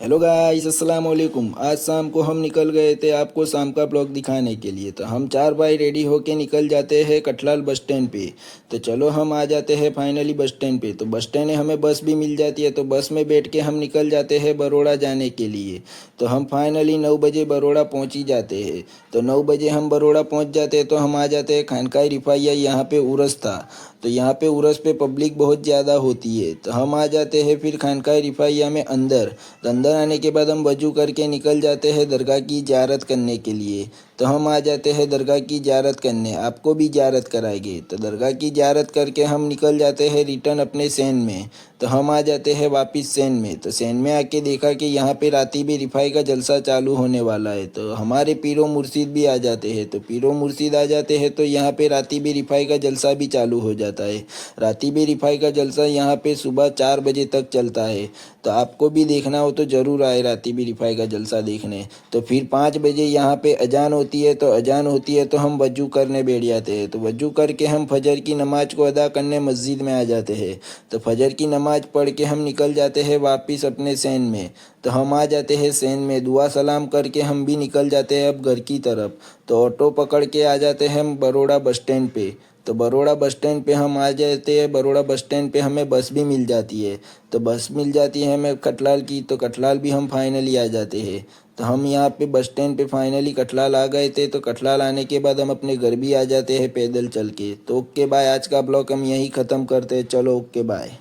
Hello guys, अस्सलाम वालेकुम। आज शाम को हम निकल गए थे आपको शाम का ब्लॉग दिखाने के लिए। तो हम चार भाई रेडी होके निकल जाते हैं कठलाल बस स्टैंड पे। तो चलो हम आ जाते हैं फाइनली बस स्टैंड पे। तो बस स्टैंड में हमें बस भी मिल जाती है। तो बस में बैठ के हम निकल जाते हैं बरोड़ा जाने के लिए। तो हम फाइनली 9 बजे बरोड़ा पहुंच ही जाते हैं। तो 9 बजे हम बरोड़ा पहुंच जाते हैं। तो हम आ जाते हैं खानकाई रिफाइया। यहाँ पे उर्स था। तो यहाँ पे उर्स पे पब्लिक बहुत ज़्यादा होती है। तो हम आ जाते हैं फिर खानकाई रिफाइया में अंदर। तो अंदर आने के बाद हम वजू करके निकल जाते हैं दरगाह की ज़ियारत करने के लिए। तो हम आ जाते हैं दरगाह की ज़ियारत करने, आपको भी ज़ियारत कराएंगे। तो दरगाह की ज़ियारत करके हम निकल जाते हैं रिटर्न अपने सैन में। तो हम आ जाते हैं वापस सैन में। तो सैन में आके देखा कि यहाँ पे रातीबी रिफाई का जलसा चालू होने वाला है। तो हमारे पीरो मुर्शिद भी आ जाते हैं। तो पीरो मुर्शिद आ जाते हैं तो यहाँ पे रातीबी रिफाई का जलसा भी चालू हो जाता है। रातीबी रिफाई का जलसा यहाँ पे सुबह 4 बजे तक चलता है। तो आपको भी देखना हो तो ज़रूर आए रातीबी रिफाई का जलसा देखने। तो फिर 5 बजे यहाँ पे अजान होती है। तो अजान होती है तो हम वजू करने बैठ जाते हैं। तो वजू करके हम फजर की नमाज को अदा करने मस्जिद में आ जाते हैं। तो फजर की नमाज पढ़ के हम निकल जाते हैं वापस अपने सैन में। तो हम आ जाते हैं सैन में, दुआ सलाम करके हम भी निकल जाते हैं अब घर की तरफ। तो ऑटो पकड़ के आ जाते हैं हम बरोड़ा बस स्टैंड पे। तो बरोड़ा बस स्टैंड पे हम आ जाते हैं। बरोड़ा बस स्टैंड पे हमें बस भी मिल जाती है। तो बस मिल जाती है हमें कठलाल की। तो कठलाल भी हम फाइनली आ जाते हैं। तो हम यहाँ पे बस स्टैंड पे फाइनली कठलाल आ गए थे। तो कठलाल आने के बाद हम अपने घर भी आ जाते हैं पैदल चल के। तो ओके बाय, आज का ब्लॉग हम यहीं ख़त्म करते हैं। चलो ओके बाय।